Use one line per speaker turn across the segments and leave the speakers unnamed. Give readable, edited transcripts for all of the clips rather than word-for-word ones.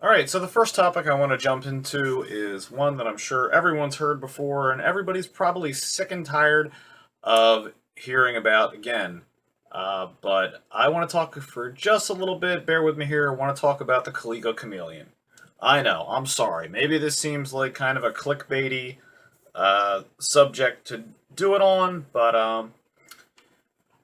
Alright, so the first topic I want to jump into is one that I'm sure everyone's heard before, and everybody's probably sick and tired of hearing about again. But I want to talk for just a little bit, bear with me here, I want to talk about the Coleco Chameleon. I know, I'm sorry, maybe this seems like kind of a clickbaity subject to do it on, but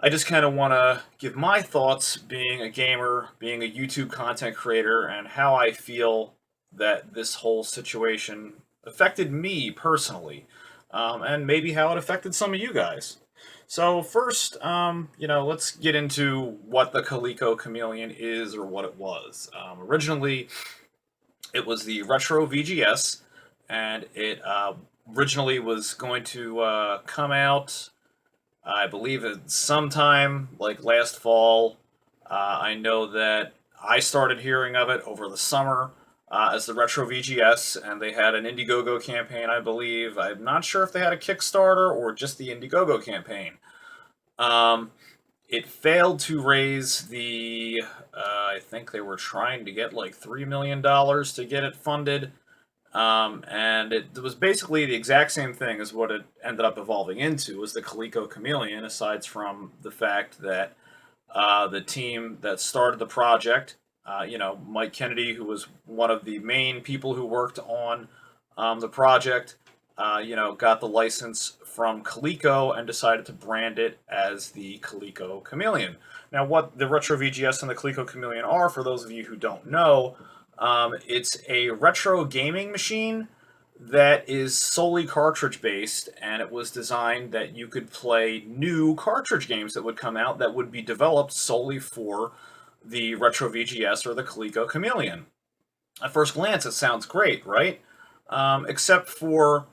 I just kind of want to give my thoughts, being a gamer, being a YouTube content creator, and how I feel that this whole situation affected me personally, and maybe how it affected some of you guys. So first, let's get into what the Coleco Chameleon is or what it was. Originally, it was the Retro VGS, and it originally was going to come out, I believe, it's sometime like last fall. I know that I started hearing of it over the summer as the Retro VGS, and they had an Indiegogo campaign, I believe. I'm not sure if they had a Kickstarter or just the Indiegogo campaign. Um, it failed to raise I think they were trying to get like $3 million to get it funded. And it was basically the exact same thing as what it ended up evolving into, was the Coleco Chameleon, aside from the fact that the team that started the project, Mike Kennedy, who was one of the main people who worked on the project, got the license from Coleco and decided to brand it as the Coleco Chameleon. Now, what the Retro VGS and the Coleco Chameleon are, for those of you who don't know, it's a retro gaming machine that is solely cartridge based, and it was designed that you could play new cartridge games that would come out that would be developed solely for the Retro VGS or the Coleco Chameleon. At first glance, it sounds great, right? Except for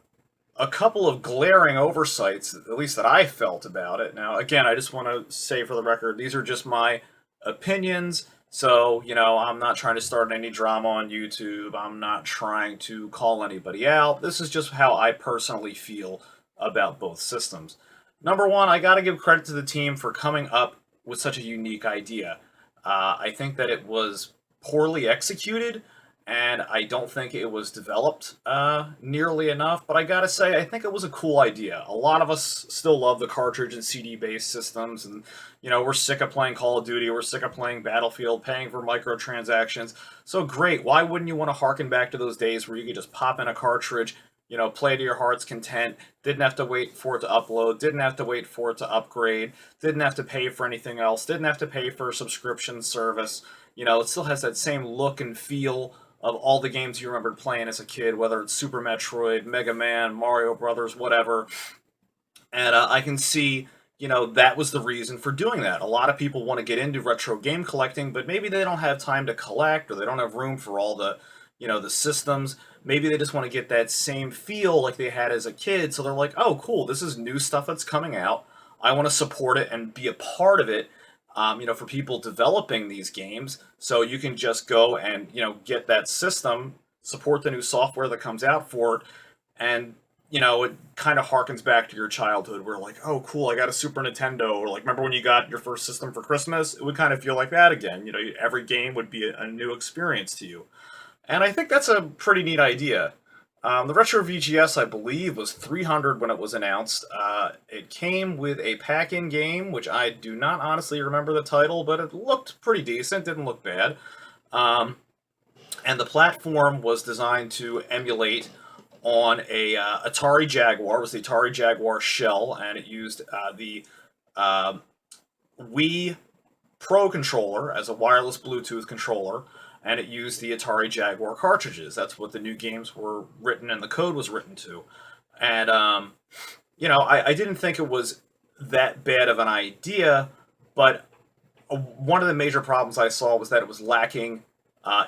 a couple of glaring oversights, at least that I felt about it. Now, again, I just want to say for the record, these are just my opinions. So, I'm not trying to start any drama on YouTube. I'm not trying to call anybody out. This is just how I personally feel about both systems. Number one, I got to give credit to the team for coming up with such a unique idea. I think that it was poorly executed, and I don't think it was developed nearly enough. But I gotta say, I think it was a cool idea. A lot of us still love the cartridge and CD-based systems, and we're sick of playing Call of Duty, we're sick of playing Battlefield, paying for microtransactions. So great, why wouldn't you want to harken back to those days where you could just pop in a cartridge, play to your heart's content, didn't have to wait for it to upload, didn't have to wait for it to upgrade, didn't have to pay for anything else, didn't have to pay for a subscription service. It still has that same look and feel of all the games you remembered playing as a kid, whether it's Super Metroid, Mega Man, Mario Brothers, whatever. And I can see, that was the reason for doing that. A lot of people want to get into retro game collecting, but maybe they don't have time to collect, or they don't have room for all the systems. Maybe they just want to get that same feel like they had as a kid. So they're like, oh, cool, this is new stuff that's coming out. I want to support it and be a part of it. For people developing these games, so you can just go and get that system, support the new software that comes out for it, and it kind of harkens back to your childhood, where like, oh, cool, I got a Super Nintendo, or like, remember when you got your first system for Christmas? It would kind of feel like that again. Every game would be a new experience to you, and I think that's a pretty neat idea. The Retro VGS, I believe, was 300 when it was announced. It came with a pack-in game, which I do not honestly remember the title, but it looked pretty decent, didn't look bad. Um, and the platform was designed to emulate on a Atari Jaguar. It was the Atari Jaguar shell, and it used the uh, Wii Pro controller as a wireless Bluetooth controller, and it used the Atari Jaguar cartridges. That's what the new games were written and the code was written to. And, I didn't think it was that bad of an idea, but one of the major problems I saw was that it was lacking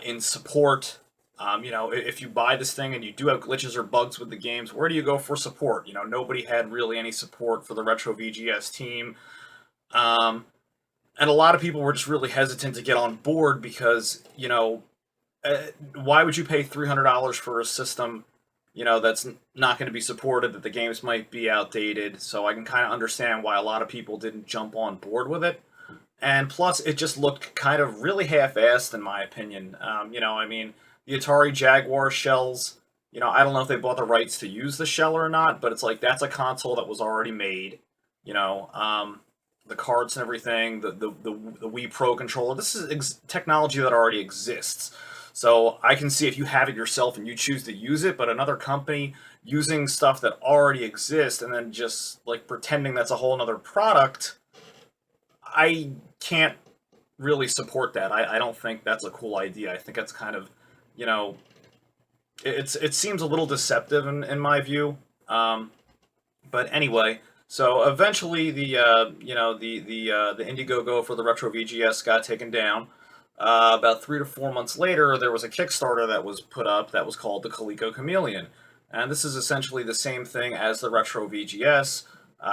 in support. If you buy this thing and you do have glitches or bugs with the games, where do you go for support? Nobody had really any support for the Retro VGS team. Um, and a lot of people were just really hesitant to get on board because why would you pay $300 for a system that's not going to be supported, that the games might be outdated? So I can kind of understand why a lot of people didn't jump on board with it. and plus it just looked kind of really half-assed in my opinion. I mean, the Atari Jaguar shells. I don't know if they bought the rights to use the shell or not, but it's like that's a console that was already made. You know, the cards and everything, the Wii Pro controller. This is technology that already exists. So I can see if you have it yourself and you choose to use it, but another company using stuff that already exists and then just like pretending that's a whole other product, I can't really support that. I don't think that's a cool idea. I think that's kind of, you know, it seems a little deceptive in my view. But anyway, so eventually the Indiegogo for the Retro VGS got taken down. About 3 to 4 months later, there was a Kickstarter that was put up that was called the Coleco Chameleon, and this is essentially the same thing as the Retro VGS,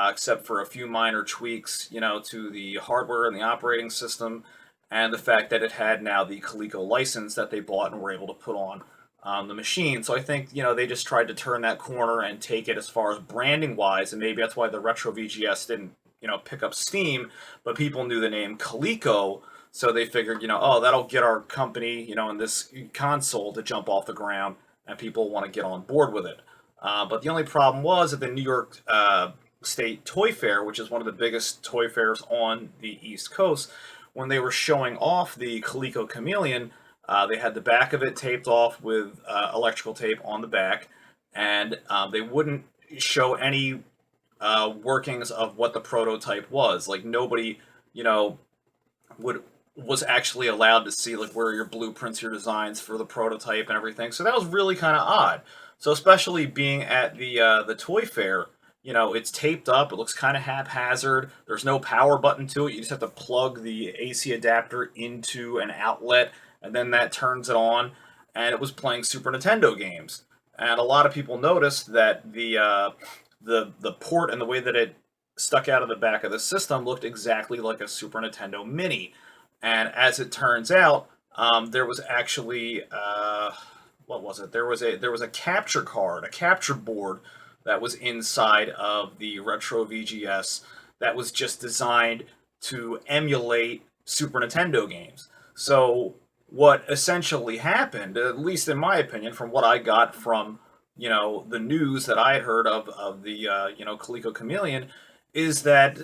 except for a few minor tweaks, to the hardware and the operating system, and the fact that it had now the Coleco license that they bought and were able to put on the machine. So I think, they just tried to turn that corner and take it as far as branding wise, and maybe that's why the Retro VGS didn't, pick up steam, but people knew the name Coleco, so they figured, oh, that'll get our company, and this console to jump off the ground, and people want to get on board with it. But the only problem was at the New York State Toy Fair, which is one of the biggest toy fairs on the East Coast, when they were showing off the Coleco Chameleon, they had the back of it taped off with electrical tape on the back, and they wouldn't show any workings of what the prototype was. Like nobody, would was actually allowed to see like where your blueprints, your designs for the prototype and everything. So that was really kind of odd. So especially being at the toy fair, it's taped up. It looks kind of haphazard. There's no power button to it. You just have to plug the AC adapter into an outlet, and then that turns it on. And it was playing Super Nintendo games. And a lot of people noticed that the port and the way that it stuck out of the back of the system looked exactly like a Super Nintendo Mini. And as it turns out, there was actually what was it? There was a capture card, a capture board that was inside of the Retro VGS that was just designed to emulate Super Nintendo games. So what essentially happened, at least in my opinion, from what I got from the news that I had heard of the Coleco Chameleon, is that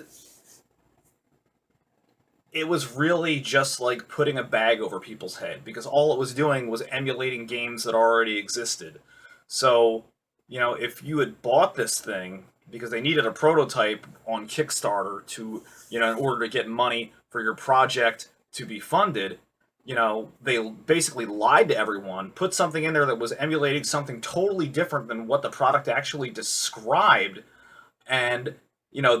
it was really just like putting a bag over people's head because all it was doing was emulating games that already existed. So, if you had bought this thing because they needed a prototype on Kickstarter to, in order to get money for your project to be funded, they basically lied to everyone, put something in there that was emulating something totally different than what the product actually described, and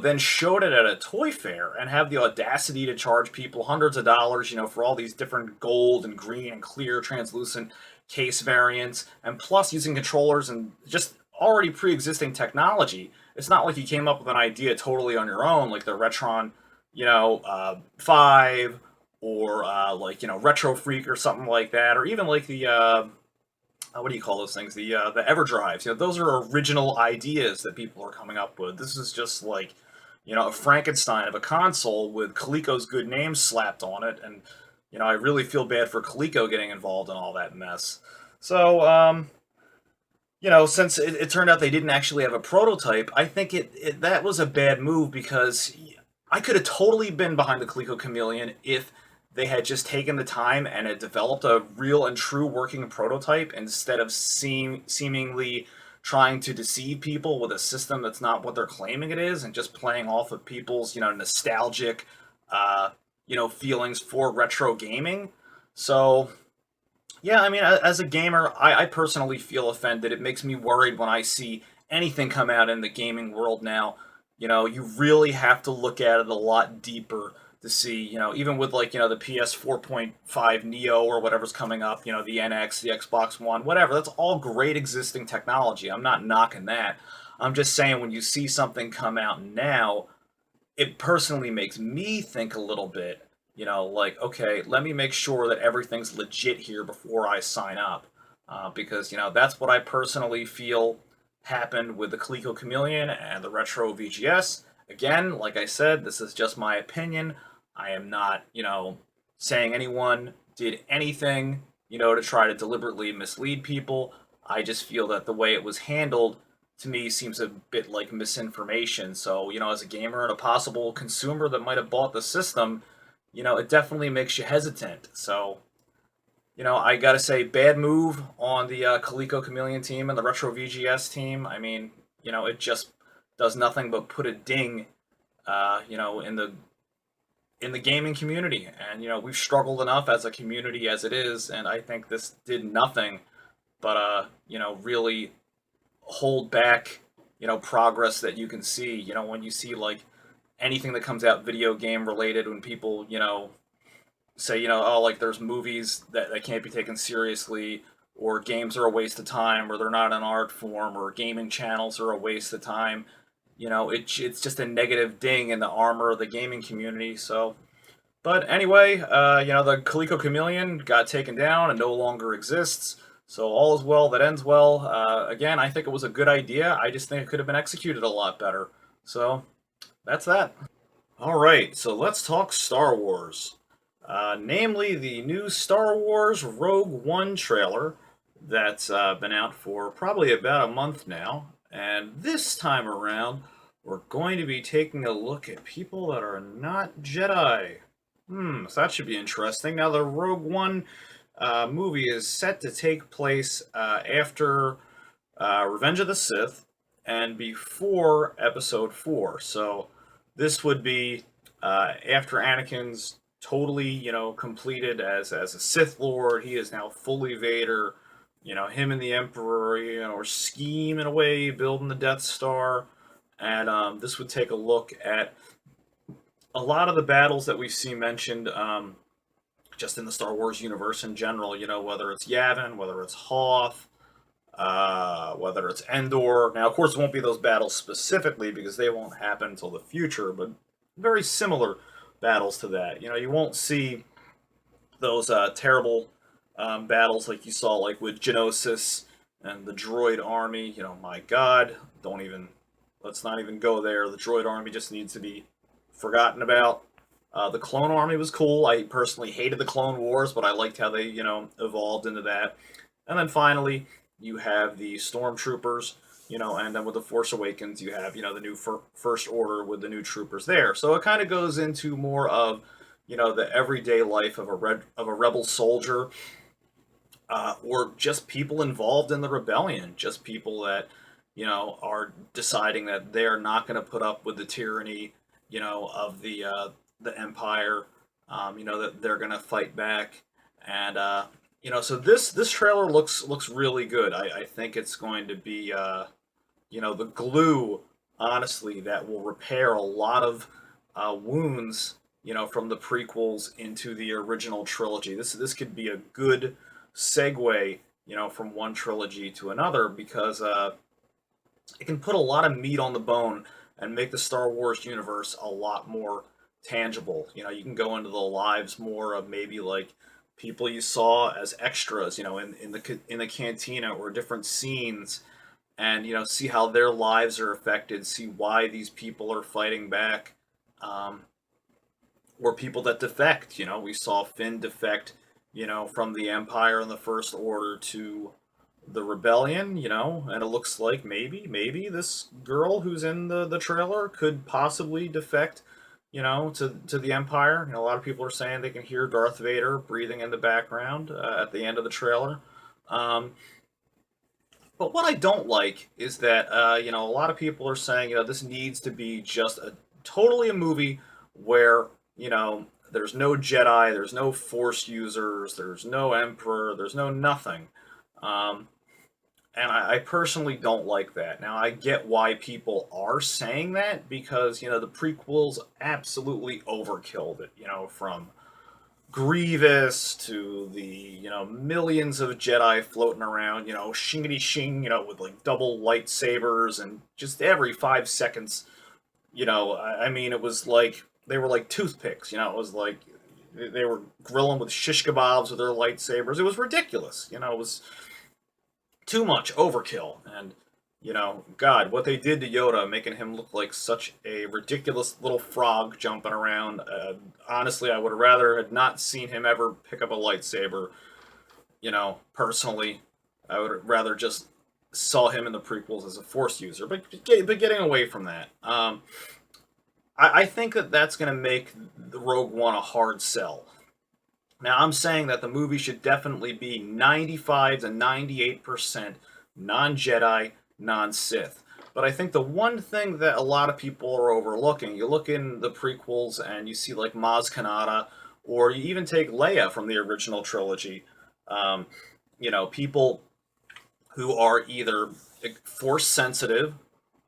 then showed it at a toy fair and have the audacity to charge people hundreds of dollars, for all these different gold and green and clear translucent case variants, and plus using controllers and just already pre-existing technology. It's not like you came up with an idea totally on your own, like the Retron, 5, or Retro Freak or something like that, or even like the what do you call those things? The EverDrives. Those are original ideas that people are coming up with. This is just like, a Frankenstein of a console with Coleco's good name slapped on it, and I really feel bad for Coleco getting involved in all that mess. So, since it turned out they didn't actually have a prototype, I think that was a bad move because I could have totally been behind the Coleco Chameleon if they had just taken the time and had developed a real and true working prototype instead of seemingly trying to deceive people with a system that's not what they're claiming it is and just playing off of people's, nostalgic, feelings for retro gaming. So, yeah, I mean, as a gamer, I personally feel offended. It makes me worried when I see anything come out in the gaming world now. You really have to look at it a lot deeper to see, even with like, the PS 4.5 Neo or whatever's coming up, the NX, the Xbox One, whatever, that's all great existing technology. I'm not knocking that. I'm just saying when you see something come out now, it personally makes me think a little bit, like, okay, let me make sure that everything's legit here before I sign up. Because, that's what I personally feel happened with the Coleco Chameleon and the Retro VGS. Again, like I said, this is just my opinion. I am not, saying anyone did anything, to try to deliberately mislead people. I just feel that the way it was handled to me seems a bit like misinformation. So, as a gamer and a possible consumer that might have bought the system, it definitely makes you hesitant. So, I gotta say, bad move on the Coleco Chameleon team and the Retro VGS team. I mean, it just does nothing but put a ding, in the gaming community. And we've struggled enough as a community as it is, and I think this did nothing but really hold back progress that you can see. When you see like anything that comes out video game related, when people say, oh, like there's movies that can't be taken seriously, or games are a waste of time, or they're not an art form, or gaming channels are a waste of time. It's just a negative ding in the armor of the gaming community. So, but anyway, the Coleco Chameleon got taken down and no longer exists. So all is well that ends well. Again, I think it was a good idea. I just think it could have been executed a lot better. So that's that. All right, so let's talk Star Wars. Namely, the new Star Wars Rogue One trailer that's been out for probably about a month now. And this time around, we're going to be taking a look at people that are not Jedi. So that should be interesting. Now, the Rogue One movie is set to take place after Revenge of the Sith and before Episode 4. So this would be after Anakin's totally, completed as a Sith Lord. He is now fully Vader. Him and the Emperor, are scheming away, building the Death Star. And this would take a look at a lot of the battles that we see mentioned just in the Star Wars universe in general, whether it's Yavin, whether it's Hoth, whether it's Endor. Now, of course, it won't be those battles specifically because they won't happen until the future, but very similar battles to that. You won't see those terrible battles like you saw like with Genosis and the droid army. My God, let's not even go there. The droid army just needs to be forgotten about. The Clone Army was cool. I personally hated the Clone Wars, but I liked how they, evolved into that. And then finally, you have the Stormtroopers, and then with the Force Awakens, you have, the new First Order with the new troopers there. So it kind of goes into more of, the everyday life of a rebel soldier, or just people involved in the rebellion, just people that, are deciding that they're not going to put up with the tyranny, of the Empire, that they're gonna fight back, and so this trailer looks really good. I think it's going to be the glue, honestly, that will repair a lot of wounds, from the prequels into the original trilogy. This could be a good segue, from one trilogy to another because it can put a lot of meat on the bone and make the Star Wars universe a lot more tangible. You can go into the lives more of maybe like people you saw as extras, in the cantina or different scenes, and see how their lives are affected, see why these people are fighting back, or people that defect. We saw Finn defect, from the Empire and the First Order to the rebellion, and it looks like maybe this girl who's in the trailer could possibly defect, to the Empire. A lot of people are saying they can hear Darth Vader breathing in the background at the end of the trailer. But what I don't like is that, a lot of people are saying, this needs to be just totally a movie where, there's no Jedi, there's no Force users, there's no Emperor, there's no nothing. And I personally don't like that. Now, I get why people are saying that because, the prequels absolutely overkilled it, from Grievous to the, millions of Jedi floating around, shingity shing, with like double lightsabers and just every 5 seconds, I mean, it was like, they were like toothpicks, it was like they were grilling with shish kebabs with their lightsabers. It was ridiculous, it was too much overkill. And God, what they did to Yoda, making him look like such a ridiculous little frog jumping around. Honestly, I would have rather had not seen him ever pick up a lightsaber. Personally, I would rather just saw him in the prequels as a Force user. But getting away from that, I think that that's going to make the Rogue One a hard sell. Now, I'm saying that the movie should definitely be 95 to 98% non Jedi, non Sith. But I think the one thing that a lot of people are overlooking, you look in the prequels and you see like Maz Kanata, or you even take Leia from the original trilogy. Um, people who are either force sensitive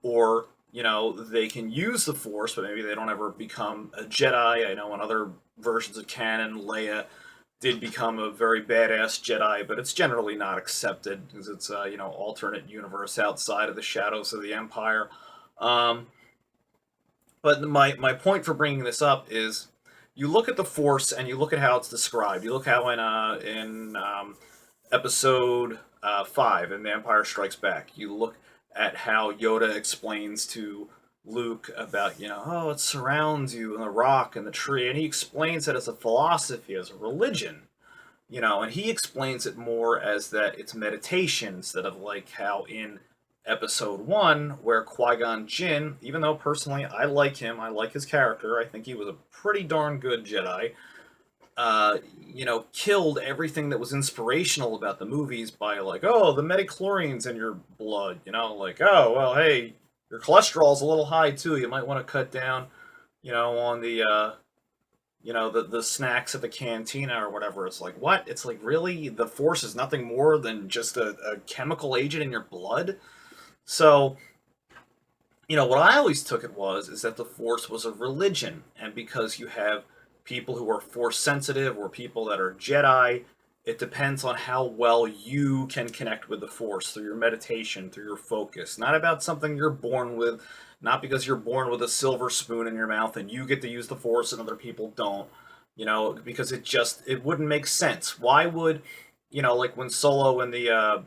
or they can use the force, but maybe they don't ever become a Jedi. I know in other versions of canon, Leia did become a very badass Jedi, but it's generally not accepted because it's alternate universe outside of the shadows of the Empire. Um, but my point for bringing this up is, you look at the Force and you look at how it's described. You look how in Episode 5 in The Empire Strikes Back, you look at how Yoda explains to Luke about, oh, it surrounds you, and the rock and the tree, and he explains it as a philosophy, as a religion, and he explains it more as that it's meditation instead of like how in Episode 1, where Qui-Gon Jinn, even though personally I like him, I like his character, I think he was a pretty darn good Jedi, killed everything that was inspirational about the movies by like, oh, the metachlorine's in your blood, like, oh, well, hey, your cholesterol's a little high too. You might want to cut down, on the snacks at the cantina or whatever. It's like, what? It's like, really? The Force is nothing more than just a chemical agent in your blood? So, what I always took it was, is that the Force was a religion. And because you have people who are Force sensitive or people that are Jedi, it depends on how well you can connect with the Force through your meditation, through your focus. Not about something you're born with, not because you're born with a silver spoon in your mouth and you get to use the Force and other people don't. Because it wouldn't make sense. Why would, like when Solo in the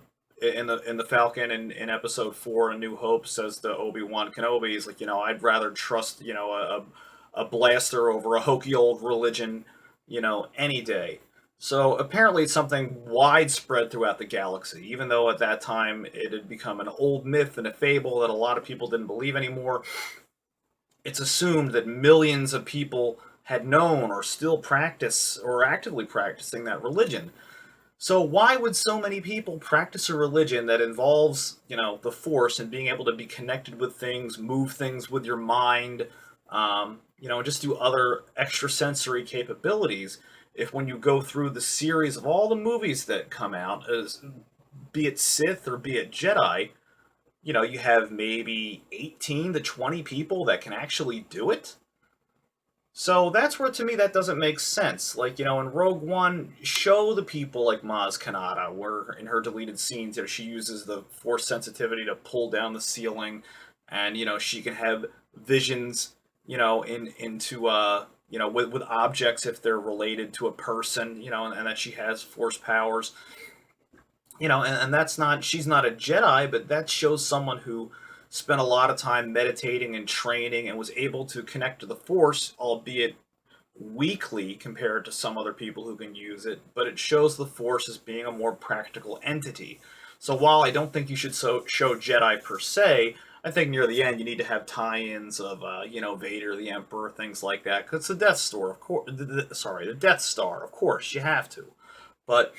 Falcon in Episode 4, A New Hope, says to Obi-Wan Kenobi, he's like, I'd rather trust, a blaster over a hokey old religion, any day. So apparently it's something widespread throughout the galaxy, even though at that time it had become an old myth and a fable that a lot of people didn't believe anymore. It's assumed that millions of people had known or still practice or actively practicing that religion. So why would so many people practice a religion that involves, the Force and being able to be connected with things, move things with your mind, and just do other extrasensory capabilities, if when you go through the series of all the movies that come out, as be it Sith or be it Jedi, you have maybe 18 to 20 people that can actually do it? So that's where, to me, that doesn't make sense. Like, in Rogue One, show the people like Maz Kanata, where in her deleted scenes, she uses the Force sensitivity to pull down the ceiling, and, she can have visions, into, with objects if they're related to a person, and that she has Force powers. And that's not, she's not a Jedi, but that shows someone who spent a lot of time meditating and training and was able to connect to the Force, albeit weakly compared to some other people who can use it, but it shows the Force as being a more practical entity. So while I don't think you should show Jedi per se, I think near the end you need to have tie-ins of, Vader, the Emperor, things like that, because the Death Star, of course, the Death Star, of course, you have to. But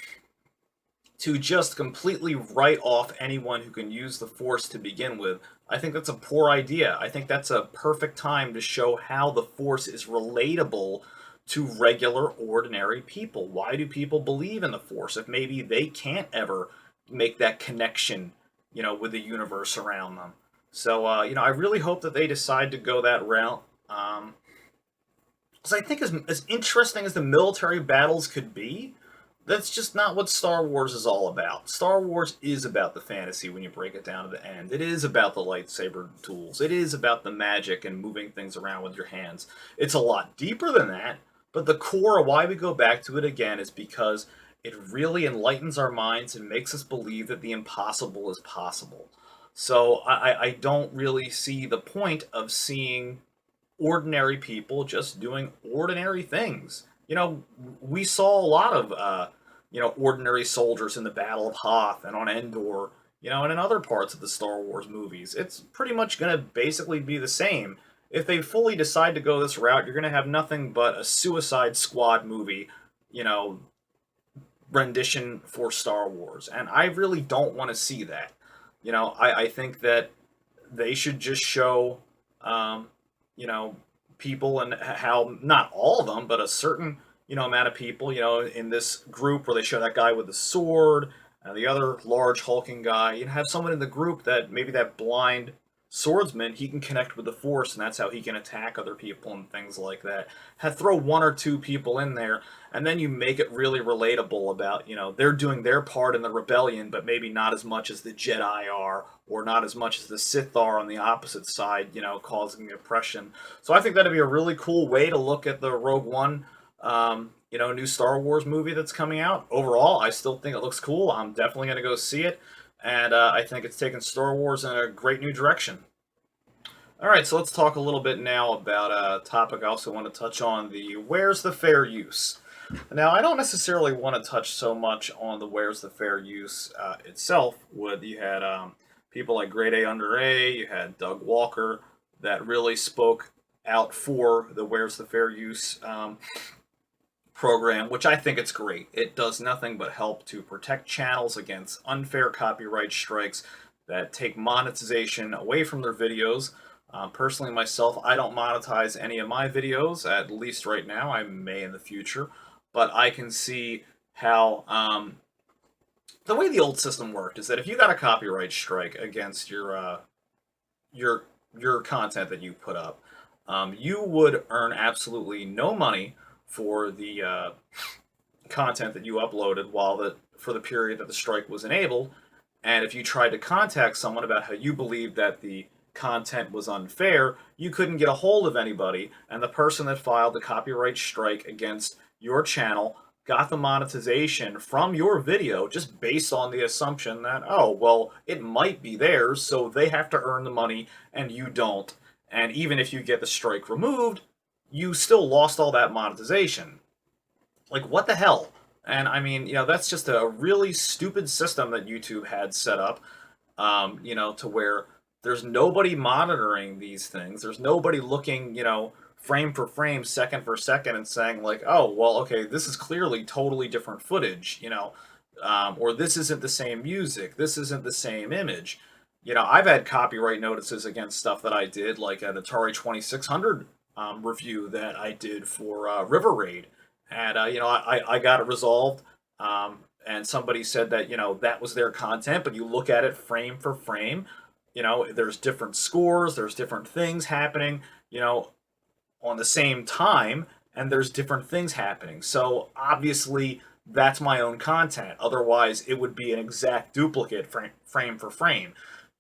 to just completely write off anyone who can use the Force to begin with, I think that's a poor idea. I think that's a perfect time to show how the Force is relatable to regular, ordinary people. Why do people believe in the Force if maybe they can't ever make that connection, with the universe around them? So, I really hope that they decide to go that route. Because I think as interesting as the military battles could be, that's just not what Star Wars is all about. Star Wars is about the fantasy when you break it down to the end. It is about the lightsaber tools. It is about the magic and moving things around with your hands. It's a lot deeper than that, but the core of why we go back to it again is because it really enlightens our minds and makes us believe that the impossible is possible. So I don't really see the point of seeing ordinary people just doing ordinary things. We saw a lot of ordinary soldiers in the Battle of Hoth and on Endor, and in other parts of the Star Wars movies. It's pretty much going to basically be the same. If they fully decide to go this route, you're going to have nothing but a Suicide Squad movie, you know, rendition for Star Wars. And I really don't want to see that. I think that they should just show, um, you know, people and how, not all of them, but a certain, amount of people, in this group where they show that guy with the sword and the other large hulking guy, have someone in the group that maybe that blind swordsman, he can connect with the force and that's how he can attack other people and things like that. Throw one or two people in there and then you make it really relatable about, they're doing their part in the rebellion, but maybe not as much as the Jedi are, or not as much as the Sith are on the opposite side, causing the oppression. So I think that'd be a really cool way to look at the Rogue One, new Star Wars movie that's coming out. Overall, I still think it looks cool. I'm definitely going to go see it. And I think it's taken Star Wars in a great new direction. All right, so let's talk a little bit now about a topic I also want to touch on, the where's the fair use? Now, I don't necessarily want to touch so much on the where's the fair use itself. You had people like Grade A Under A, you had Doug Walker that really spoke out for the where's the fair use program, which I think it's great. It does nothing but help to protect channels against unfair copyright strikes that take monetization away from their videos. Personally, myself, I don't monetize any of my videos, at least right now. I may in the future, but I can see how the way the old system worked is that if you got a copyright strike against your content that you put up, you would earn absolutely no money for the content that you uploaded for the period that the strike was enabled. And if you tried to contact someone about how you believed that the content was unfair, you couldn't get a hold of anybody, and the person that filed the copyright strike against your channel got the monetization from your video just based on the assumption that, oh, well, it might be theirs, so they have to earn the money and you don't. And even if you get the strike removed, you still lost all that monetization. Like, what the hell? And I mean, that's just a really stupid system that YouTube had set up, to where there's nobody monitoring these things. There's nobody looking, frame for frame, second for second, and saying like, oh, well, okay, this is clearly totally different footage, or this isn't the same music, this isn't the same image. I've had copyright notices against stuff that I did, like an Atari 2600 review that I did for River Raid, and I got it resolved. And somebody said that that was their content, but you look at it frame for frame. There's different scores, there's different things happening, on the same time, and there's different things happening. So obviously, that's my own content. Otherwise, it would be an exact duplicate frame for frame.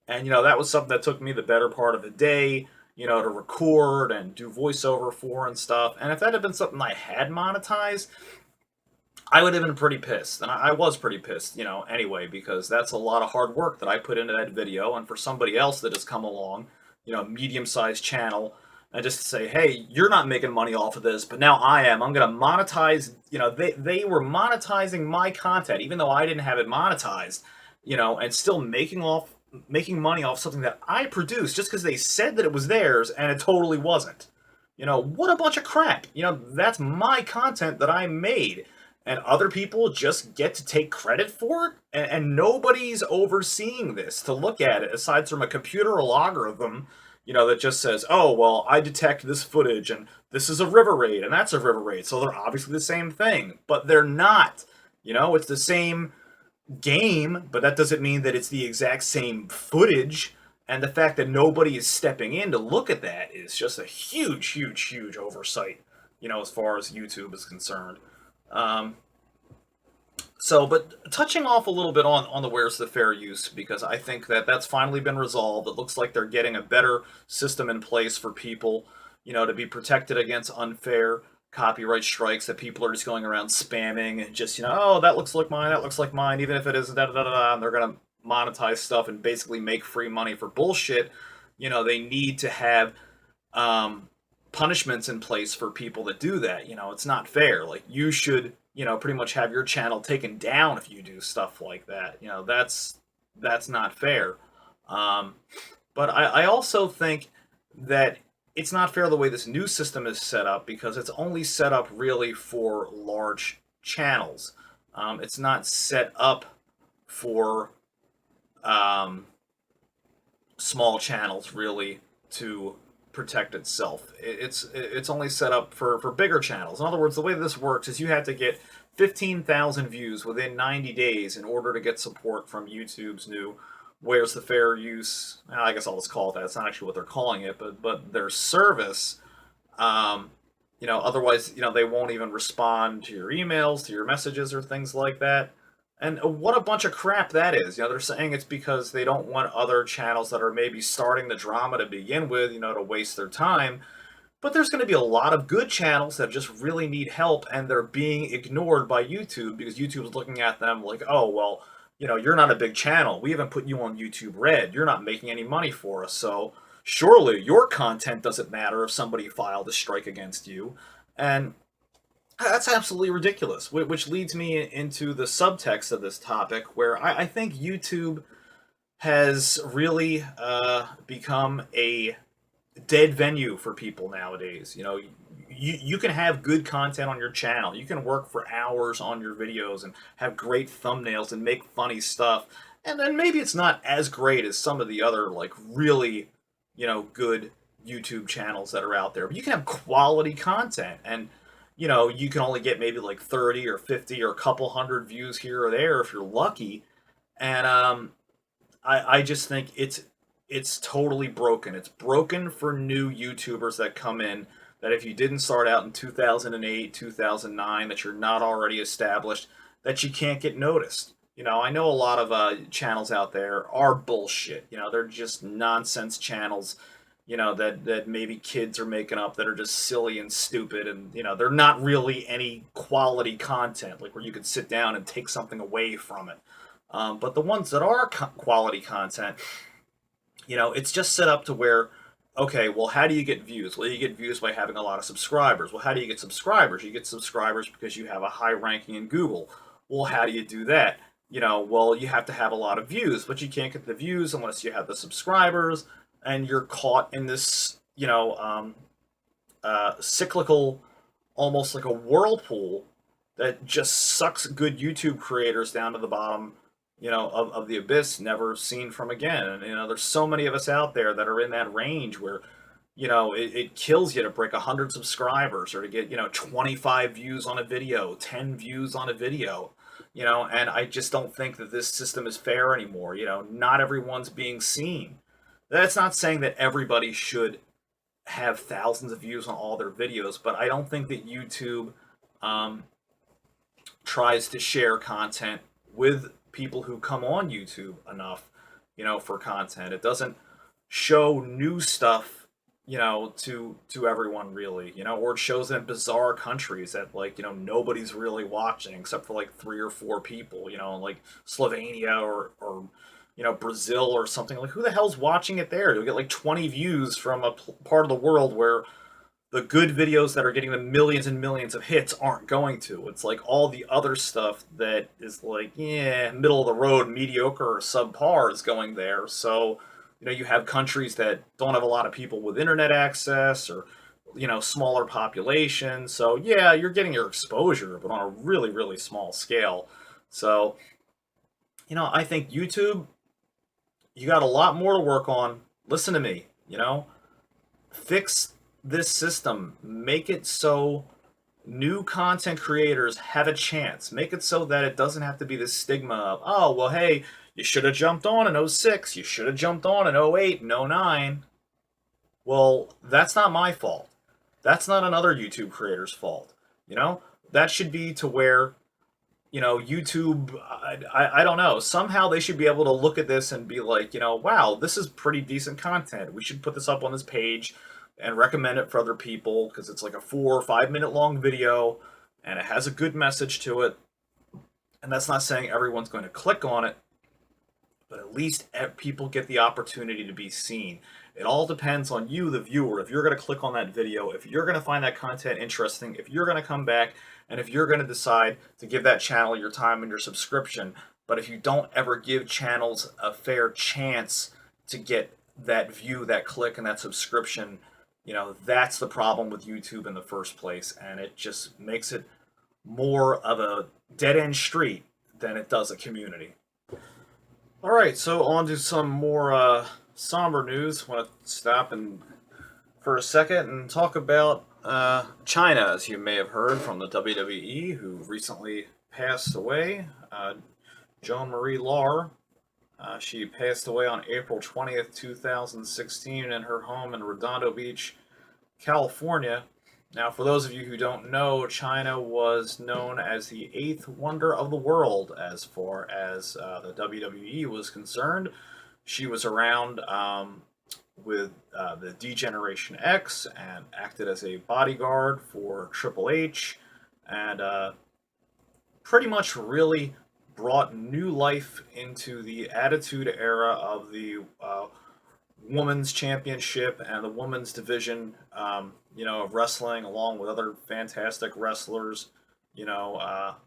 And that was something that took me the better part of a day, to record and do voiceover for and stuff. And if that had been something I had monetized, I would have been pretty pissed. And I was pretty pissed, anyway, because that's a lot of hard work that I put into that video. And for somebody else that has come along, medium-sized channel, and just to say, hey, you're not making money off of this, but now I am. I'm going to monetize, they were monetizing my content, even though I didn't have it monetized, and still making money off something that I produced just because they said that it was theirs and it totally wasn't. What a bunch of crap. That's my content that I made. And other people just get to take credit for it, and nobody's overseeing this to look at it aside from a computer algorithm, that just says, oh, well, I detect this footage, and this is a river raid, and that's a river raid, so they're obviously the same thing. But they're not. It's the same game, but that doesn't mean that it's the exact same footage. And the fact that nobody is stepping in to look at that is just a huge, huge, huge oversight, as far as YouTube is concerned. But touching off a little bit on the where's the fair use, because I think that that's finally been resolved. It looks like they're getting a better system in place for people, to be protected against unfair copyright strikes, that people are just going around spamming and just, oh, that looks like mine, even if it isn't, da da da da, and they're going to monetize stuff and basically make free money for bullshit, they need to have um, punishments in place for people that do that. It's not fair. Like, you should, pretty much have your channel taken down if you do stuff like that. That's not fair. Um, but I also think that it's not fair the way this new system is set up, because it's only set up really for large channels. It's not set up for um, small channels really to protect itself. It's only set up for bigger channels. In other words, the way this works is you have to get 15,000 views within 90 days in order to get support from YouTube's new "Where's the fair use?" I guess I'll just call it that. It's not actually what they're calling it, but their service. Um, Otherwise, they won't even respond to your emails, to your messages, or things like that. And what a bunch of crap that is. They're saying it's because they don't want other channels that are maybe starting the drama to begin with, to waste their time. But there's going to be a lot of good channels that just really need help, and they're being ignored by YouTube because YouTube's looking at them like, oh, well, you're not a big channel. We haven't put you on YouTube Red. You're not making any money for us. So surely your content doesn't matter if somebody filed a strike against you. And that's absolutely ridiculous, which leads me into the subtext of this topic, where I think YouTube has really become a dead venue for people nowadays. You can have good content on your channel. You can work for hours on your videos and have great thumbnails and make funny stuff. And then maybe it's not as great as some of the other, like, really, good YouTube channels that are out there. But you can have quality content, and you can only get maybe like 30 or 50 or a couple hundred views here or there if you're lucky. And I just think it's totally broken. It's broken for new YouTubers that come in, that if you didn't start out in 2008, 2009, that you're not already established, that you can't get noticed. I know a lot of channels out there are bullshit. They're just nonsense channels, that maybe kids are making up, that are just silly and stupid, and they're not really any quality content, like where you could sit down and take something away from it. But the ones that are quality content, it's just set up to where, okay, well, how do you get views? Well, you get views by having a lot of subscribers. Well, how do you get subscribers? You get subscribers because you have a high ranking in Google. Well, how do you do that? Well, you have to have a lot of views, but you can't get the views unless you have the subscribers, and you're caught in this, cyclical, almost like a whirlpool that just sucks good YouTube creators down to the bottom, of the abyss, never seen from again. And, there's so many of us out there that are in that range where, it kills you to break 100 subscribers, or to get, 25 views on a video, 10 views on a video, and I just don't think that this system is fair anymore. Not everyone's being seen. That's not saying that everybody should have thousands of views on all their videos, but I don't think that YouTube tries to share content with people who come on YouTube enough, for content. It doesn't show new stuff, to everyone really, or it shows them bizarre countries that, like, nobody's really watching except for like 3 or 4 people, like Slovenia or Brazil or something. Like, who the hell's watching it there? You'll get like 20 views from a part of the world where the good videos that are getting the millions and millions of hits aren't going to. It's like all the other stuff that is like, yeah, middle of the road, mediocre or subpar is going there. So, you have countries that don't have a lot of people with internet access, or, smaller population. So, yeah, you're getting your exposure, but on a really, really small scale. So, I think YouTube, you got a lot more to work on. Listen to me, fix this system. Make it so new content creators have a chance. Make it so that it doesn't have to be this stigma of, oh, well, hey, you should have jumped on in '06. You should have jumped on in '08 and '09. Well, that's not my fault. That's not another YouTube creator's fault. That should be to where, YouTube, I don't know, somehow they should be able to look at this and be like, wow, this is pretty decent content. We should put this up on this page and recommend it for other people, because it's like a 4 or 5 minute long video and it has a good message to it. And that's not saying everyone's going to click on it, but at least people get the opportunity to be seen. It all depends on you, the viewer. If you're going to click on that video, if you're going to find that content interesting, if you're going to come back, and if you're going to decide to give that channel your time and your subscription. But if you don't ever give channels a fair chance to get that view, that click, and that subscription, that's the problem with YouTube in the first place, and it just makes it more of a dead-end street than it does a community. All right, so on to some more somber news. I want to stop for a second and talk about Chyna, as you may have heard from the WWE, who recently passed away. Joan Marie Lahr. She passed away on April 20th, 2016, in her home in Redondo Beach, California. Now, for those of you who don't know, Chyna was known as the eighth wonder of the world as far as the WWE was concerned. She was around with the D-Generation X and acted as a bodyguard for Triple H, and pretty much really brought new life into the Attitude Era of the Women's Championship and the Women's Division, of wrestling, along with other fantastic wrestlers,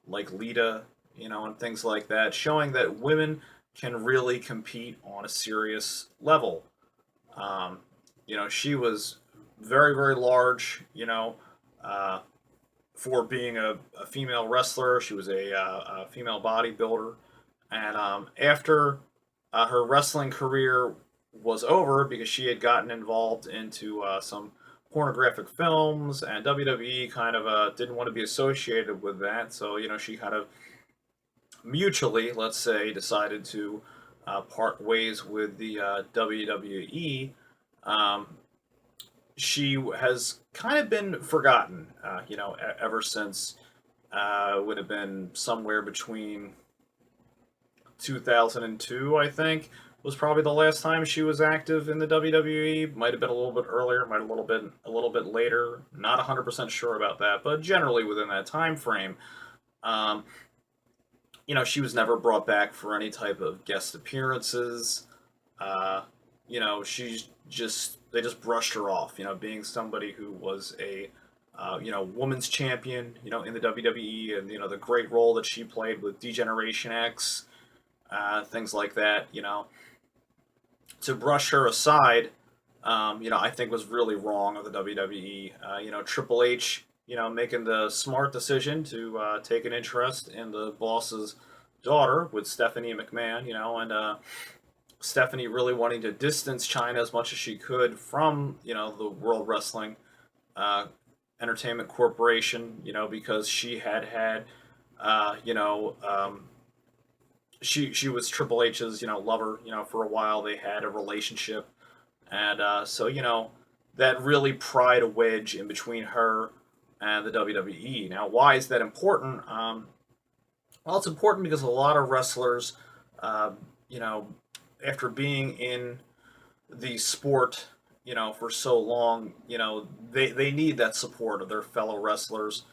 like Lita, and things like that, showing that women can really compete on a serious level. She was very, very large, for being a female wrestler. She was a female bodybuilder. And after her wrestling career was over, because she had gotten involved into some pornographic films, and WWE kind of didn't want to be associated with that. So, she kind of mutually, let's say, decided to part ways with the WWE. She has kind of been forgotten, ever since. Would have been somewhere between 2002, I think, was probably the last time she was active in the WWE. Might have been a little bit earlier, might have been a little bit later. Not 100% sure about that, but generally within that time frame. She was never brought back for any type of guest appearances. She's they just brushed her off, being somebody who was a women's champion, in the WWE, and the great role that she played with D-Generation X, things like that. To brush her aside, I think was really wrong of the WWE. Triple H, making the smart decision to take an interest in the boss's daughter with Stephanie McMahon, and Stephanie really wanting to distance Chyna as much as she could from, the World Wrestling Entertainment Corporation, because she had, she was Triple H's, lover, for a while. They had a relationship, and so that really pried a wedge in between her and the WWE. Now, why is that important? Well, it's important because a lot of wrestlers, after being in the sport, for so long, they need that support of their fellow wrestlers,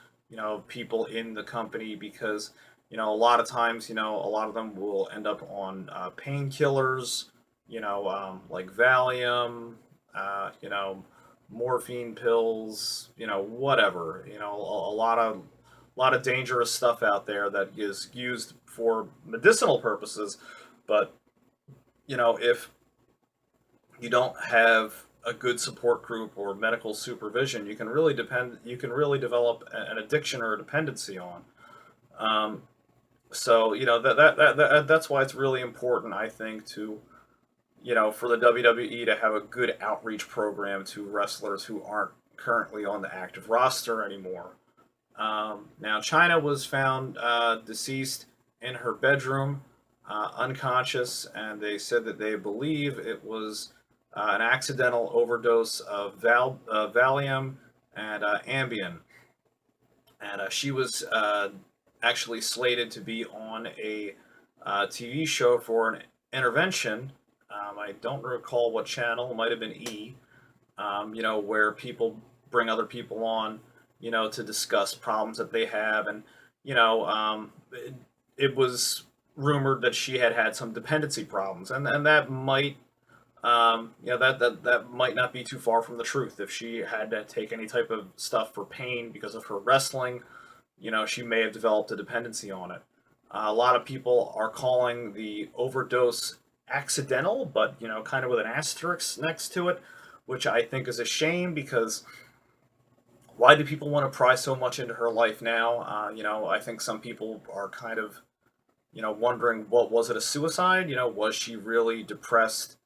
people in the company, because a lot of times, a lot of them will end up on painkillers, like Valium, morphine pills, whatever, a lot of dangerous stuff out there that is used for medicinal purposes. But if you don't have a good support group or medical supervision, you can really develop an addiction or a dependency on. So that's why it's really important, I think, to for the WWE to have a good outreach program to wrestlers who aren't currently on the active roster anymore. Now, Chyna was found deceased in her bedroom, unconscious, and they said that they believe it was an accidental overdose of Valium and Ambien. And she was actually slated to be on a TV show for an intervention. I don't recall what channel. It might have been E. Where people bring other people on, to discuss problems that they have, and it was rumored that she had had some dependency problems, and that might that might not be too far from the truth. If she had to take any type of stuff for pain because of her wrestling, she may have developed a dependency on it. A lot of people are calling the overdose accidental, but kind of with an asterisk next to it, which I think is a shame because why do people want to pry so much into her life now? I think some people are kind of wondering, what was it, a suicide? Was she really depressed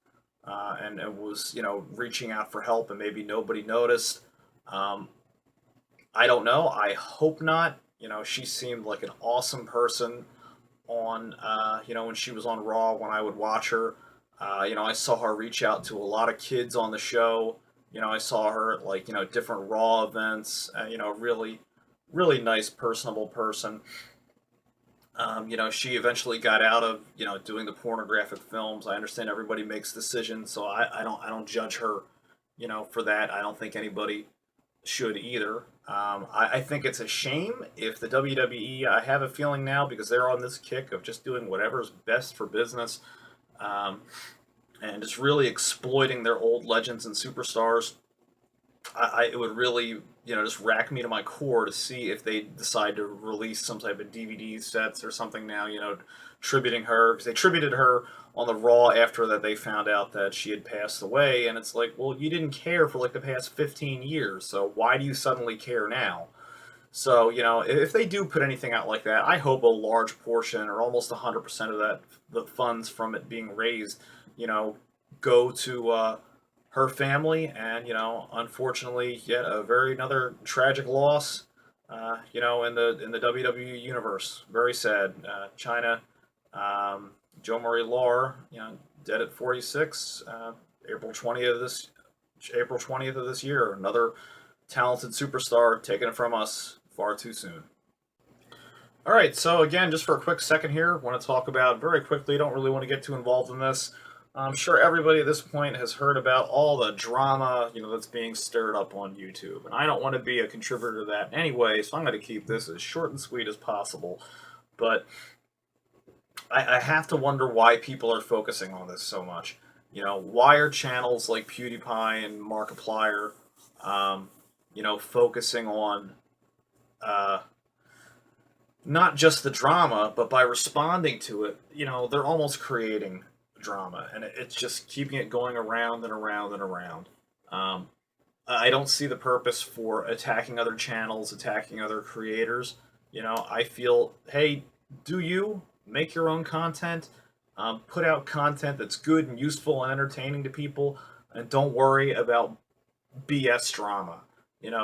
and was reaching out for help and maybe nobody noticed? Um, I don't know. I hope not. She seemed like an awesome person on when she was on Raw when I would watch her. I saw her reach out to a lot of kids on the show. I saw her at like different Raw events. Really, really nice, personable person. She eventually got out of doing the pornographic films. I understand everybody makes decisions, so I don't judge her, for that. I don't think anybody should either. I think it's a shame if the WWE. I have a feeling now because they're on this kick of just doing whatever's best for business, um, and just really exploiting their old legends and superstars. It would really just rack me to my core to see if they decide to release some type of DVD sets or something now, tributing her, because they tributed her on the Raw after that they found out that she had passed away, and it's like, well, you didn't care for like the past 15 years, so why do you suddenly care now? So, if they do put anything out like that, I hope a large portion or almost 100% of that, the funds from it being raised, you know, go to her family. And, unfortunately, yet a very another tragic loss, in the WWE universe. Very sad. China, Joe Marie Lahr, dead at 46. April 20th of this April 20th of this year. Another talented superstar taking it from us far too soon. All right, so again, just for a quick second here, want to talk about very quickly. Don't really want to get too involved in this. I'm sure everybody at this point has heard about all the drama, that's being stirred up on YouTube, and I don't want to be a contributor to that anyway, so I'm going to keep this as short and sweet as possible. But I have to wonder why people are focusing on this so much. Why are channels like PewDiePie and Markiplier, focusing on uh, not just the drama, but by responding to it, they're almost creating drama, and it's just keeping it going around and around and around. Um, I don't see the purpose for attacking other channels, attacking other creators. I feel, hey, do you make your own content? Put out content that's good and useful and entertaining to people, and don't worry about BS drama.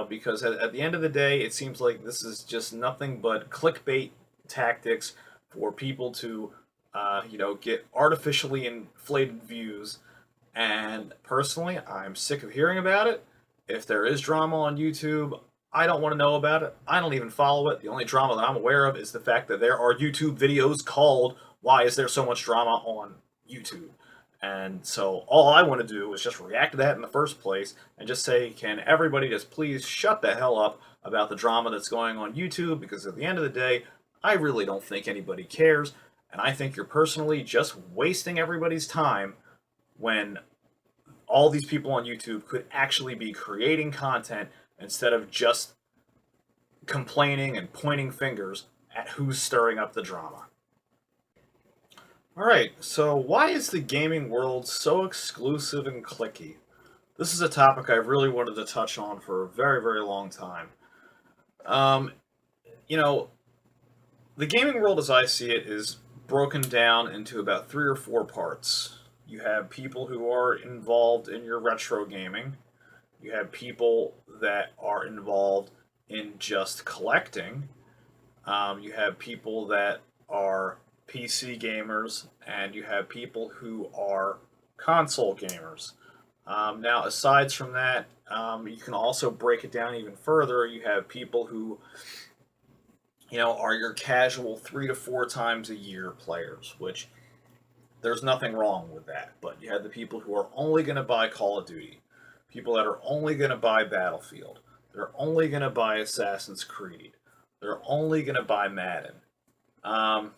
Because at the end of the day, it seems like this is just nothing but clickbait tactics for people to, get artificially inflated views. And personally, I'm sick of hearing about it. If there is drama on YouTube, I don't want to know about it. I don't even follow it. The only drama that I'm aware of is the fact that there are YouTube videos called "Why is there so much drama on YouTube?" And so all I want to do is just react to that in the first place and just say, can everybody just please shut the hell up about the drama that's going on YouTube? Because at the end of the day, I really don't think anybody cares. And I think you're personally just wasting everybody's time when all these people on YouTube could actually be creating content instead of just complaining and pointing fingers at who's stirring up the drama. Alright, so why is the gaming world so exclusive and cliquey? This is a topic I've really wanted to touch on for a very, very long time. Um, you know, the gaming world as I see it is broken down into about 3 or 4 parts. You have people who are involved in your retro gaming. You have people that are involved in just collecting. You have people that are PC gamers, and you have people who are console gamers. Now, aside from that, you can also break it down even further. You have people who, are your casual 3 to 4 times a year players, which there's nothing wrong with that. But you have the people who are only going to buy Call of Duty, people that are only going to buy Battlefield, they're only going to buy Assassin's Creed, they're only going to buy Madden. Um,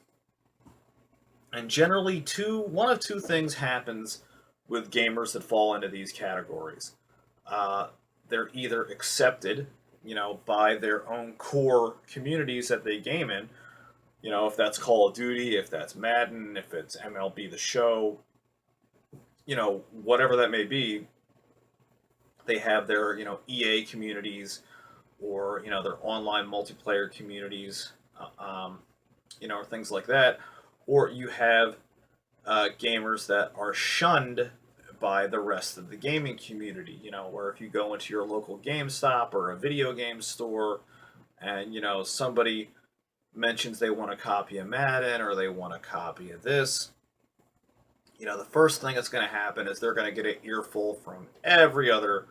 And generally, one of two things happens with gamers that fall into these categories. Uh, they're either accepted, by their own core communities that they game in. If that's Call of Duty, if that's Madden, if it's MLB The Show, whatever that may be, they have their, EA communities or, their online multiplayer communities, or things like that. Or you have gamers that are shunned by the rest of the gaming community, where if you go into your local GameStop or a video game store and, somebody mentions they want a copy of Madden or they want a copy of this, the first thing that's going to happen is they're going to get an earful from every other,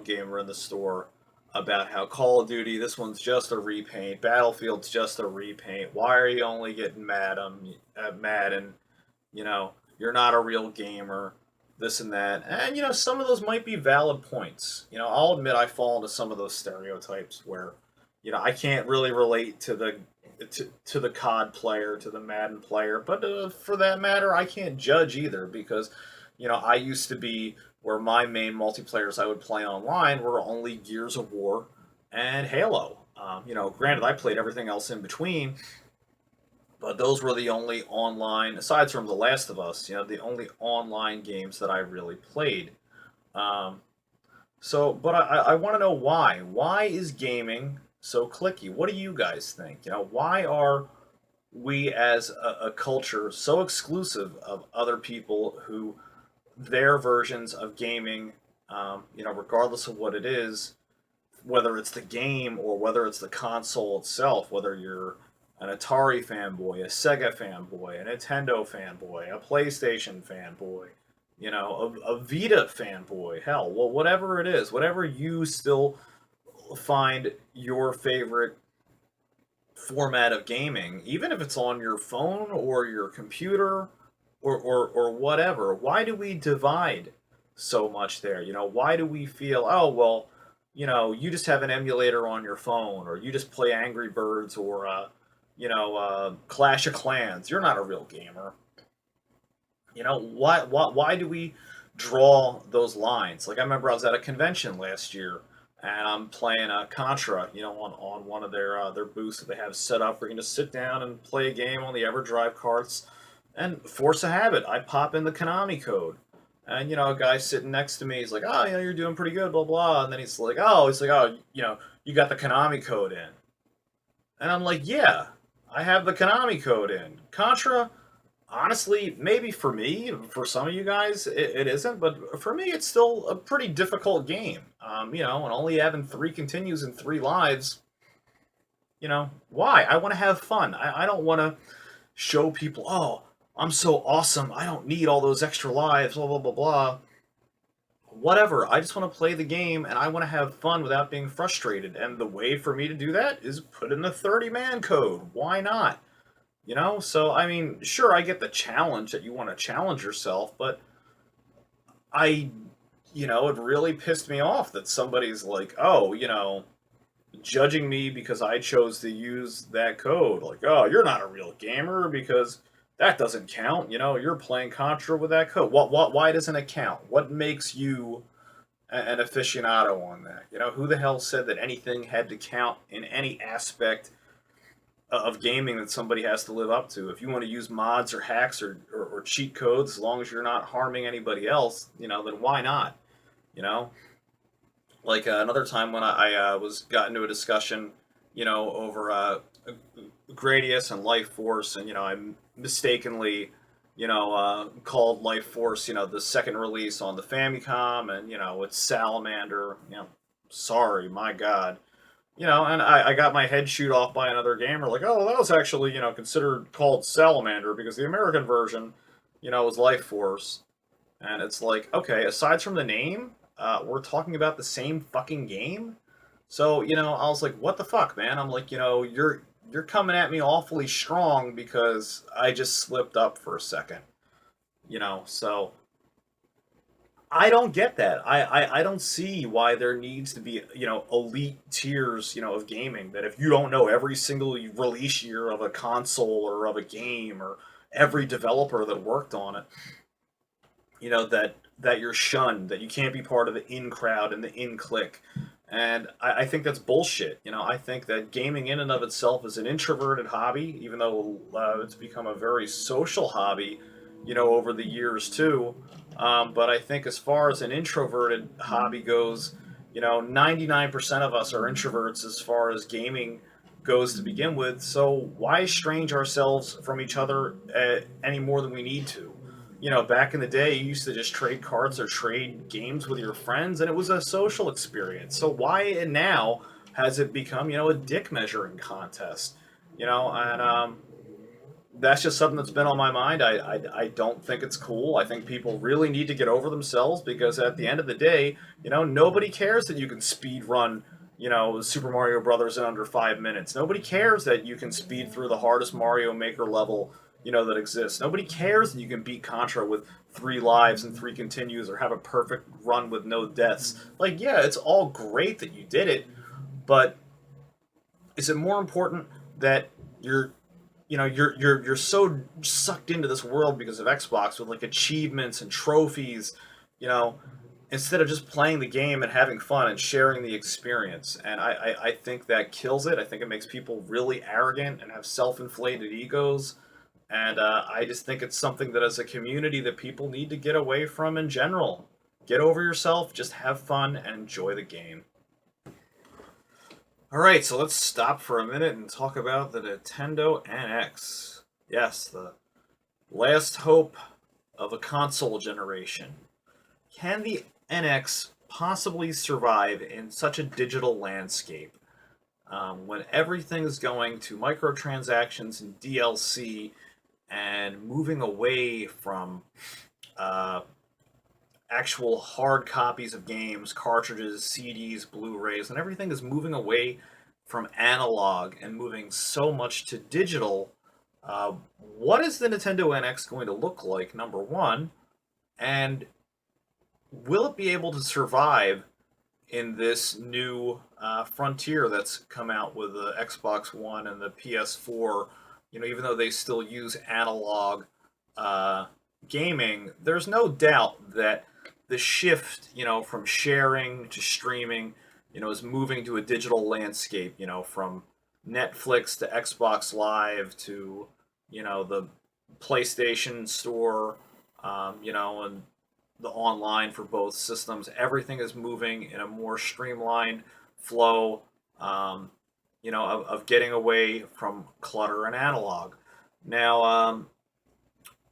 gamer in the store about how Call of Duty, this one's just a repaint, Battlefield's just a repaint. Why are you only getting Madden? You're not a real gamer, this and that. And, some of those might be valid points. I'll admit I fall into some of those stereotypes where, I can't really relate to the COD player, to the Madden player, but for that matter, I can't judge either because, I used to be where my main multiplayers I would play online were only Gears of War and Halo. Granted, I played everything else in between, but those were the only online, aside from The Last of Us, the only online games that I really played. Um, but I want to know why. Why is gaming so clicky? What do you guys think? Why are we as a culture so exclusive of other people who their versions of gaming, regardless of what it is, whether it's the game or whether it's the console itself, whether you're an Atari fanboy, a Sega fanboy, a Nintendo fanboy, a PlayStation fanboy, a Vita fanboy, hell, well, whatever it is, whatever you still find your favorite format of gaming, even if it's on your phone or your computer or whatever, why do we divide so much there? Why do we feel, oh, well, you just have an emulator on your phone or you just play Angry Birds or, Clash of Clans. You're not a real gamer. Why do we draw those lines? Like I remember I was at a convention last year and I'm playing Contra, on one of their booths that they have set up. We're going to sit down and play a game on the EverDrive carts, and force a habit. I pop in the Konami code, and a guy sitting next to me, he's like, "Oh, you're doing pretty good, blah blah." And then oh, you got the Konami code in, and I'm like, "Yeah, I have the Konami code in." Contra, honestly, maybe for me, for some of you guys, it isn't, but for me, it's still a pretty difficult game. And only having three continues and three lives, why? I want to have fun. I don't want to show people, oh, I'm so awesome. I don't need all those extra lives, blah, blah, blah, blah. Whatever. I just want to play the game and I want to have fun without being frustrated. And the way for me to do that is put in the 30-man code. Why not? So I mean, sure, I get the challenge that you want to challenge yourself, but I, it really pissed me off that somebody's like, oh, judging me because I chose to use that code. Like, oh, you're not a real gamer because that doesn't count. You're playing Contra with that code. Why doesn't it count? What makes you an aficionado on that? Who the hell said that anything had to count in any aspect of gaming that somebody has to live up to? If you want to use mods or hacks or cheat codes, as long as you're not harming anybody else, then why not? You know, like another time when I was got into a discussion, over Gradius and Life Force, and I mistakenly, called Life Force, the second release on the Famicom, and it's Salamander. Sorry, my God. And I got my head shoot off by another gamer, like, oh, that was actually, considered called Salamander because the American version, was Life Force. And it's like, okay, aside from the name, we're talking about the same fucking game. So, I was like, what the fuck, man? I'm like, you're coming at me awfully strong because I just slipped up for a second. So I don't get that. I don't see why there needs to be, elite tiers, of gaming, that if you don't know every single release year of a console or of a game or, every developer that worked on it, that you're shunned, that you can't be part of the in crowd and the in clique. And I think that's bullshit. I think that gaming in and of itself is an introverted hobby, even though it's become a very social hobby, over the years too. But I think as far as an introverted hobby goes, 99% of us are introverts as far as gaming goes to begin with. So why estrange ourselves from each other any more than we need to? Back in the day, you used to just trade cards or trade games with your friends, and it was a social experience. So why now has it become, a dick measuring contest? And that's just something that's been on my mind. I don't think it's cool. I think people really need to get over themselves because at the end of the day, nobody cares that you can speed run, Super Mario Brothers in under 5 minutes. Nobody cares that you can speed through the hardest Mario Maker level, that exists. Nobody cares that you can beat Contra with 3 lives and 3 continues or have a perfect run with no deaths. Like, yeah, it's all great that you did it, but is it more important that you're you're so sucked into this world because of Xbox with like achievements and trophies, you know, instead of just playing the game and having fun and sharing the experience. And I think that kills it. I think it makes people really arrogant and have self-inflated egos. And I just think it's something that as a community that people need to get away from in general. Get over yourself, just have fun and enjoy the game. All right, so let's stop for a minute and talk about the Nintendo NX. Yes, the last hope of a console generation. Can the NX possibly survive in such a digital landscape when everything is going to microtransactions and DLC and moving away from uh, actual hard copies of games, cartridges, CDs, Blu-rays, and everything is moving away from analog and moving so much to digital? What is the Nintendo NX going to look like, number one? And will it be able to survive in this new frontier that's come out with the Xbox One and the PS4? Even though they still use analog gaming, there's no doubt that the shift, from sharing to streaming, is moving to a digital landscape, from Netflix to Xbox Live to, the PlayStation Store, and the online for both systems. Everything is moving in a more streamlined flow, of getting away from clutter and analog. Now,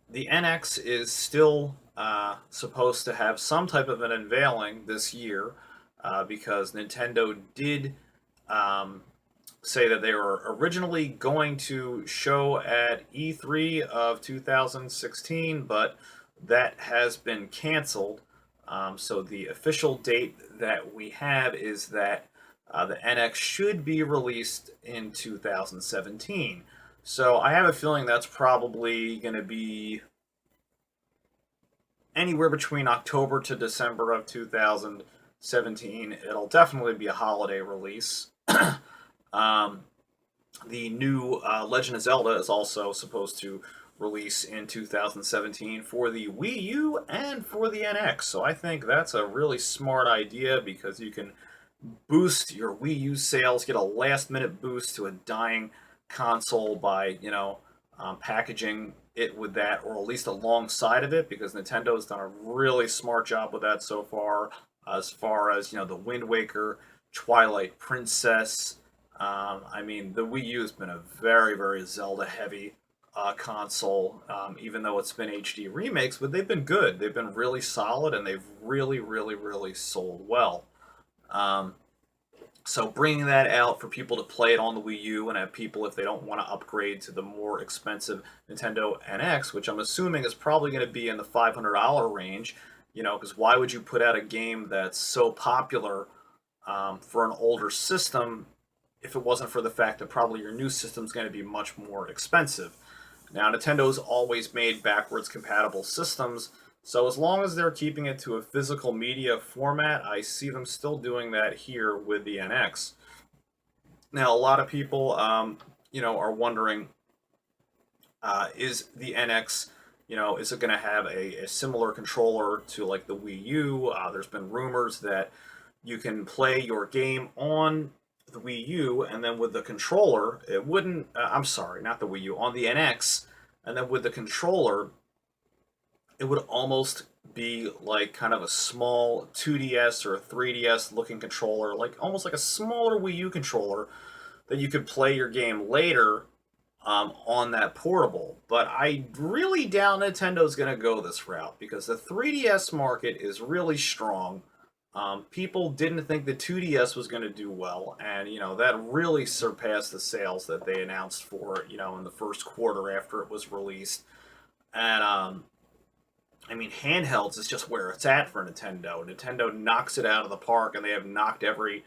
the NX is still supposed to have some type of an unveiling this year because Nintendo did say that they were originally going to show at E3 of 2016, but that has been canceled. So the official date that we have is that the NX should be released in 2017. So I have a feeling that's probably going to be anywhere between October to December of 2017. It'll definitely be a holiday release. um, the new Legend of Zelda is also supposed to release in 2017 for the Wii U and for the NX. So I think that's a really smart idea because you can boost your Wii U sales, get a last minute boost to a dying console by, packaging it with that, or at least alongside of it, because Nintendo's done a really smart job with that so far. As far as the Wind Waker, Twilight Princess. I mean, the Wii U has been a very, very Zelda heavy console, even though it's been HD remakes, but they've been good. They've been really solid, and they've really, really, really sold well. Um, so bringing that out for people to play it on the Wii U and have people, if they don't want to upgrade to the more expensive Nintendo NX, which I'm assuming is probably going to be in the $500 range, because why would you put out a game that's so popular for an older system if it wasn't for the fact that probably your new system is going to be much more expensive? Now, Nintendo's always made backwards compatible systems, so as long as they're keeping it to a physical media format, I see them still doing that here with the NX. Now, a lot of people, are wondering, Is the NX, is it going to have a similar controller to like the Wii U? There's been rumors that you can play your game on the Wii U, and then with the controller, it wouldn't. I'm sorry, not the Wii U, on the NX, and then with the controller, it would almost be like kind of a small 2DS or a 3DS looking controller, like almost like a smaller Wii U controller that you could play your game later on that portable. But I really doubt Nintendo's going to go this route because the 3DS market is really strong. People didn't think the 2DS was going to do well, and that really surpassed the sales that they announced for it, in the first quarter after it was released. And I mean, handhelds is just where it's at for Nintendo. Nintendo knocks it out of the park, and they have knocked every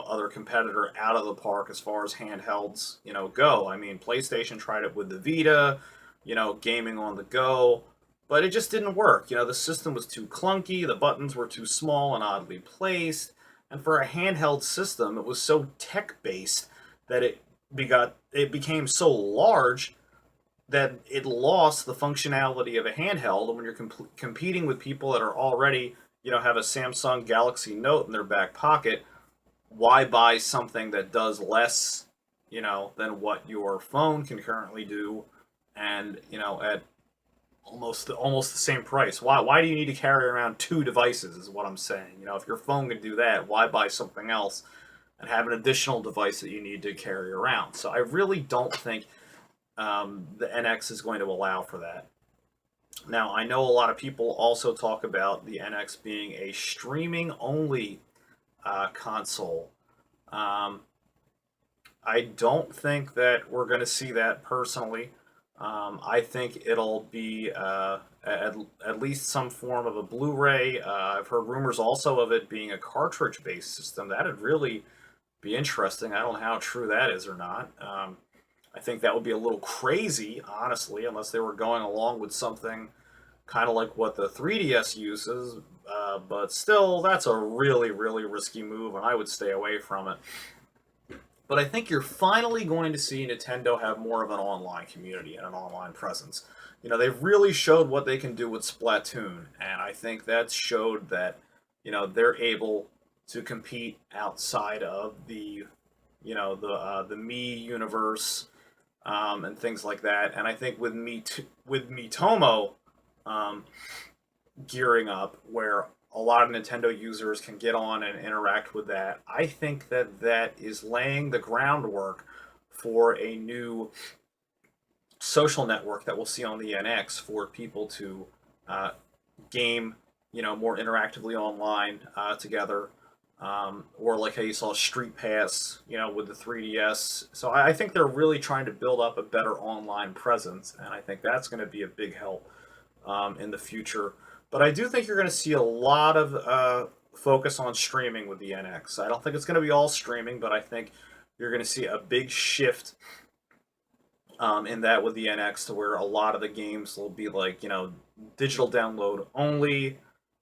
other competitor out of the park as far as handhelds go. I mean, PlayStation tried it with the Vita, gaming on the go, but it just didn't work. The system was too clunky, the buttons were too small and oddly placed, and for a handheld system, it was so tech based that it became so large that it lost the functionality of a handheld. And when you're competing with people that are already, have a Samsung Galaxy Note in their back pocket, why buy something that does less, than what your phone can currently do, and at almost the same price? Why do you need to carry around two devices? Is what I'm saying. If your phone could do that, why buy something else and have an additional device that you need to carry around? So I really don't think the NX is going to allow for that. Now, I know a lot of people also talk about the NX being a streaming only console. Um, I don't think that we're going to see that personally. I think it'll be at least some form of a Blu-ray. I've heard rumors also of it being a cartridge-based system. That'd really be interesting. I don't know how true that is or not. I think that would be a little crazy, honestly, unless they were going along with something kind of like what the 3DS uses. But still, that's a really, really risky move, and I would stay away from it. But I think you're finally going to see Nintendo have more of an online community and an online presence. They've really showed what they can do with Splatoon, and I think that showed that, they're able to compete outside of the Mii universe, and things like that. And I think with with Miitomo um, gearing up, where a lot of Nintendo users can get on and interact with that, I think that that is laying the groundwork for a new social network that we'll see on the NX for people to uh, game, more interactively online together. Or like how you saw Street Pass, with the 3DS. So I think they're really trying to build up a better online presence, and I think that's going to be a big help in the future. But I do think you're going to see a lot of focus on streaming with the NX. I don't think it's going to be all streaming, but I think you're going to see a big shift in that with the NX, to where a lot of the games will be like, digital download only,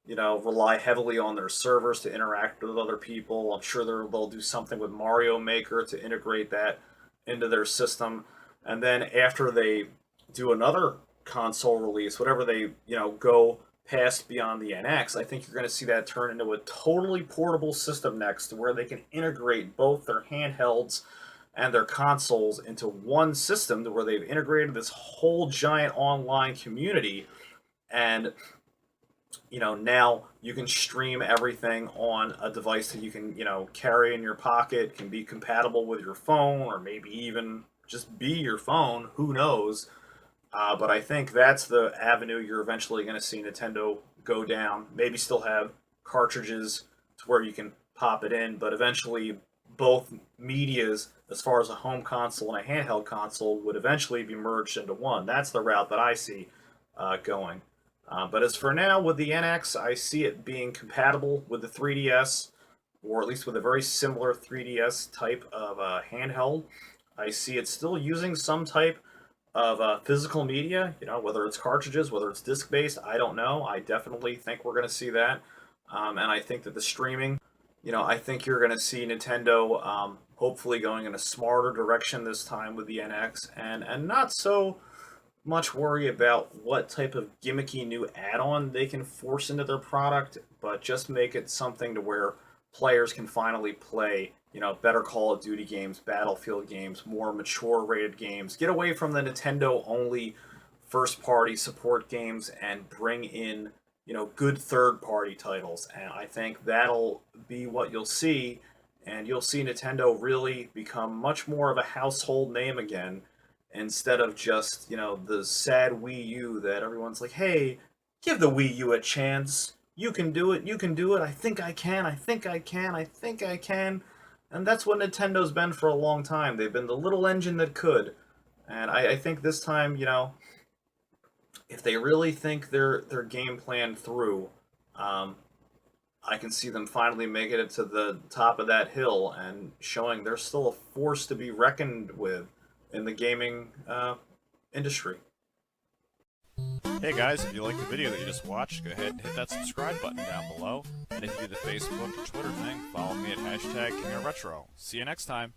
rely heavily on their servers to interact with other people. I'm sure they'll do something with Mario Maker to integrate that into their system. And then after they do another console release, whatever they, go past beyond the NX, I think you're going to see that turn into a totally portable system next, to where they can integrate both their handhelds and their consoles into one system, to where they've integrated this whole giant online community. And now you can stream everything on a device that you can carry in your pocket, can be compatible with your phone, or maybe even just be your phone, who knows. But I think that's the avenue you're eventually going to see Nintendo go down. Maybe still have cartridges to where you can pop it in, but eventually both medias, as far as a home console and a handheld console, would eventually be merged into one. That's the route that I see going. But as for now, with the NX, I see it being compatible with the 3DS, or at least with a very similar 3DS type of handheld. I see it still using some type of physical media, whether it's cartridges, whether it's disc based, I don't know. I definitely think we're going to see that. And I think that the streaming, I think you're going to see Nintendo hopefully going in a smarter direction this time with the NX, and not so much worry about what type of gimmicky new add-on they can force into their product, but just make it something to where players can finally play, better Call of Duty games, Battlefield games, more mature rated games. Get away from the Nintendo only first party support games and bring in, good third party titles. And I think that'll be what you'll see, and you'll see Nintendo really become much more of a household name again instead of just, the sad Wii U that everyone's like, hey, give the Wii U a chance. You can do it. You can do it. I think I can. I think I can. I think I can. And that's what Nintendo's been for a long time. They've been the little engine that could. And I think this time, if they really think their game plan through, um, I can see them finally making it to the top of that hill and showing they're still a force to be reckoned with in the gaming industry.
Hey guys, if you liked the video that you just watched, go ahead and hit that subscribe button down below. And if you do the Facebook or Twitter thing, follow me at #KingOfRetro. See you next time.